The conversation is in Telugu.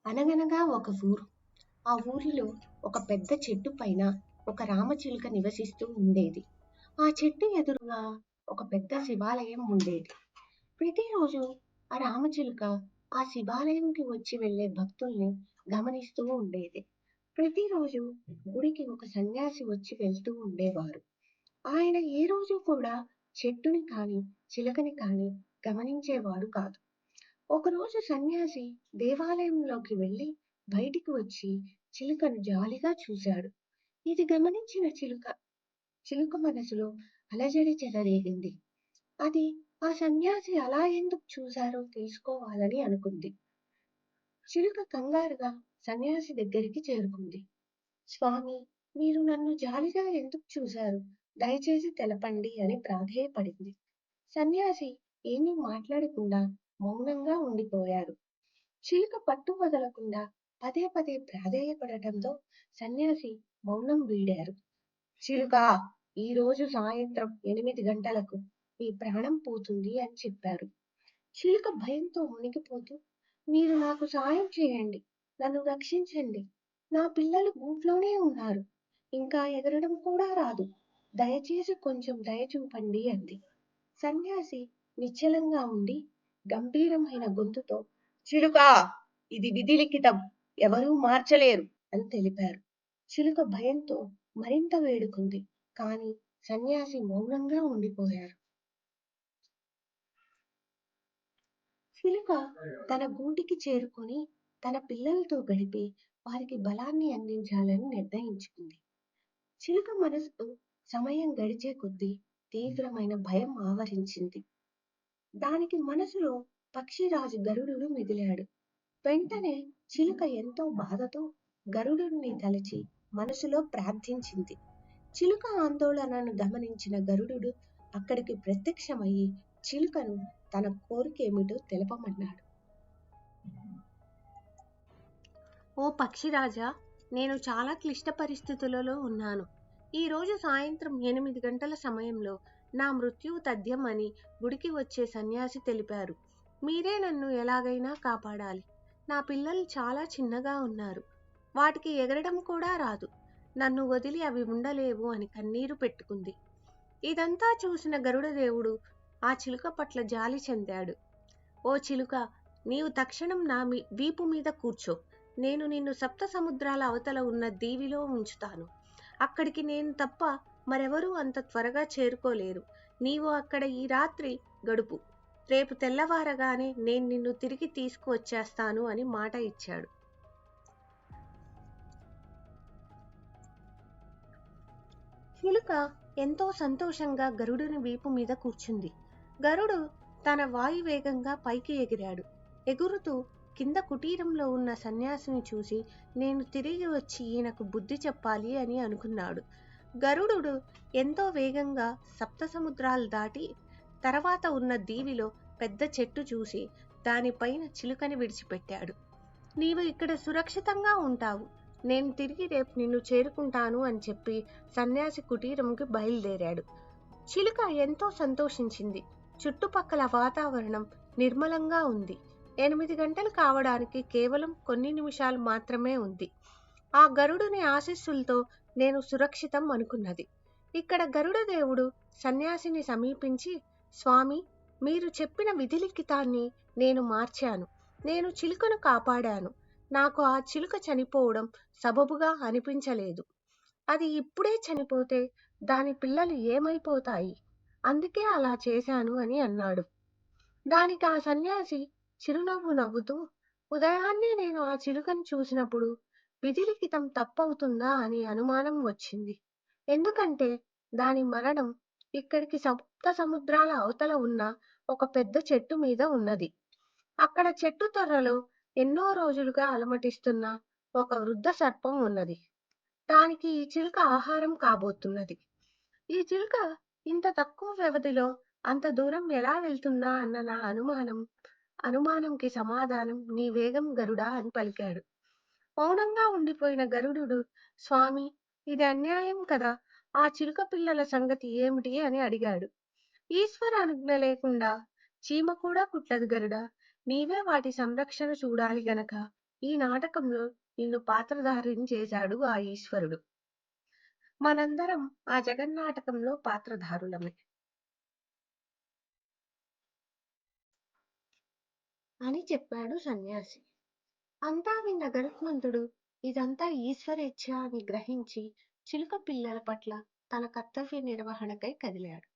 అనగనగా ఒక ఊరు. ఆ ఊరిలో ఒక పెద్ద చెట్టు పైన ఒక రామచిలుక నివసిస్తూ ఉండేది. ఆ చెట్టు ఎదురుగా ఒక పెద్ద శివాలయం ఉండేది. ప్రతిరోజు ఆ రామచిలుక ఆ శివాలయంకి వచ్చి వెళ్ళే భక్తుల్ని గమనిస్తూ ఉండేది. ప్రతిరోజు గుడికి ఒక సన్యాసి వచ్చి వెళ్తూ ఉండేవారు. ఆయన ఏ రోజు కూడా చెట్టుని కానీ చిలుకని కానీ గమనించేవాడు కాదు. ఒకరోజు సన్యాసి దేవాలయంలోకి వెళ్ళి బయటికి వచ్చి చిలుకను జాలిగా చూశాడు. ఇది గమనించిన చిలుక మనసులో అలజడి చెలరేగింది. అది ఆ సన్యాసి అలా ఎందుకు చూశారో తెలుసుకోవాలని అనుకుంది. చిలుక కంగారుగా సన్యాసి దగ్గరికి చేరుకుంది. స్వామి, మీరు నన్ను జాలిగా ఎందుకు చూశారు? దయచేసి తెలపండి అని ప్రాధేయపడింది. సన్యాసి ఏమీ మాట్లాడకుండా మౌనంగా ఉండిపోయారు. చిలుక పట్టు వదలకుండా పదే పదే ప్రాధేయపడటంతో సన్యాసి మౌనం వీడారు. చిలుక, ఈ రోజు సాయంత్రం 8 గంటలకు మీ ప్రాణం పోతుంది అని చెప్పారు. చిలుక భయంతో వణికిపోతూ, మీరు నాకు సాయం చేయండి, నన్ను రక్షించండి. నా పిల్లలు గూట్లోనే ఉన్నారు. ఇంకా ఎగరడం కూడా రాదు. దయచేసి కొంచెం దయ చూపండి అంది. సన్యాసి నిశ్చలంగా ఉండి గంభీరమైన గొంతుతో, చిలుక, ఇది విధి లిఖితం, ఎవరూ మార్చలేరు అని తెలిపారు. చిలుక భయంతో మరింత వేడుకుంది. కానీ సన్యాసి మౌనంగా ఉండిపోయారు. చిలుక తన గూటికి చేరుకొని తన పిల్లలతో గడిపి వారికి బలాన్ని అందించాలని నిర్ణయించుకుంది. చిలుక మనసుకు సమయం గడిచే కొద్దీ తీవ్రమైన భయం ఆవరించింది. దానికి మనసులో పక్షిరాజు గరుడుడు మిగిలాడు. వెంటనే చిలుక ఎంతో బాధతో గరుడుని తలచి మనసులో ప్రార్థించింది. చిలుక ఆందోళనను గమనించిన గరుడుడు అక్కడికి ప్రత్యక్షమయ్యి చిలుకను తన కోరికేమిటో తెలపమన్నాడు. ఓ పక్షిరాజా, నేను చాలా క్లిష్ట పరిస్థితులలో ఉన్నాను. ఈ రోజు సాయంత్రం 8 గంటల సమయంలో నా మృత్యువు తథ్యం అని గుడికి వచ్చే సన్యాసి తెలిపారు. మీరే నన్ను ఎలాగైనా కాపాడాలి. నా పిల్లలు చాలా చిన్నగా ఉన్నారు. వాటికి ఎగరడం కూడా రాదు. నన్ను వదిలి అవి ఉండలేవు అని కన్నీరు పెట్టుకుంది. ఇదంతా చూసిన గరుడదేవుడు ఆ చిలుక పట్ల జాలి చెందాడు. ఓ చిలుక, నీవు తక్షణం నా వీపు మీద కూర్చో. నేను నిన్ను సప్త సముద్రాల అవతల ఉన్న దీవిలో ఉంచుతాను. అక్కడికి నేను తప్ప మరెవరూ అంత త్వరగా చేరుకోలేరు. నీవు అక్కడ ఈ రాత్రి గడుపు. రేపు తెల్లవారగానే నేను నిన్ను తిరిగి తీసుకువచ్చేస్తాను అని మాట ఇచ్చాడు. చిలుక ఎంతో సంతోషంగా గరుడుని వీపు మీద కూర్చుంది. గరుడు తన వాయువేగంగా పైకి ఎగిరాడు. ఎగురుతూ కింద కుటీరంలో ఉన్న సన్యాసిని చూసి, నేను తిరిగి వచ్చి ఈయనకు బుద్ధి చెప్పాలి అని అనుకున్నాడు. గరుడు ఎంతో వేగంగా సప్త సముద్రాలు దాటి తర్వాత ఉన్న దీవిలో పెద్ద చెట్టు చూసి దానిపైన చిలుకని విడిచిపెట్టాడు. నీవు ఇక్కడ సురక్షితంగా ఉంటావు. నేను తిరిగి రేపు నిన్ను చేరుకుంటాను అని చెప్పి సన్యాసి కుటీరంకి బయలుదేరాడు. చిలుక ఎంతో సంతోషించింది. చుట్టుపక్కల వాతావరణం నిర్మలంగా ఉంది. 8 గంటలు కావడానికి కేవలం కొన్ని నిమిషాలు మాత్రమే ఉంది. ఆ గరుడుని ఆశీస్సులతో నేను సురక్షితం అనుకున్నది. ఇక్కడ గరుడదేవుడు సన్యాసిని సమీపించి, స్వామి, మీరు చెప్పిన విధి లిఖితాన్ని నేను మార్చాను. నేను చిలుకను కాపాడాను. నాకు ఆ చిలుక చనిపోవడం సబబుగా అనిపించలేదు. అది ఇప్పుడే చనిపోతే దాని పిల్లలు ఏమైపోతాయి? అందుకే అలా చేశాను అని అన్నాడు. దానికి ఆ సన్యాసి చిరునవ్వు నవ్వుతూ, ఉదయాన్నే నేను ఆ చిలుకను చూసినప్పుడు విధి లిఖితం తప్పవుతుందా అని అనుమానం వచ్చింది. ఎందుకంటే దాని మరణం ఇక్కడికి సప్త సముద్రాల అవతల ఉన్న ఒక పెద్ద చెట్టు మీద ఉన్నది. అక్కడ చెట్టు తొర్రలో ఎన్నో రోజులుగా అలమటిస్తున్న ఒక వృద్ధ సర్పం ఉన్నది. దానికి ఈ చిలుక ఆహారం కాబోతున్నది. ఈ చిలుక ఇంత తక్కువ వ్యవధిలో అంత దూరం ఎలా వెళ్తుందా అన్న నా అనుమానంకి సమాధానం నీ వేగం గరుడా అని పలికాడు. మౌనంగా ఉండిపోయిన గరుడు, స్వామి, ఇది అన్యాయం కదా, ఆ చిలుక పిల్లల సంగతి ఏమిటి అని అడిగాడు. ఈశ్వర అనుజ్ఞ లేకుండా చీమ కూడా కుట్టదు గరుడా. నీవే వాటి సంరక్షణ చూడాలి గనక ఈ నాటకంలో నిన్ను పాత్రధారిని చేశాడు ఆ ఈశ్వరుడు. మనందరం ఆ జగన్నాటకంలో పాత్రధారులమే అని చెప్పాడు సన్యాసి. అంతా విన్న గరుత్మంతుడు ఇదంతా ఈశ్వరేచ్ఛ అని గ్రహించి చిలుక పిల్లల పట్ల తన కర్తవ్య నిర్వహణకై కదిలాడు.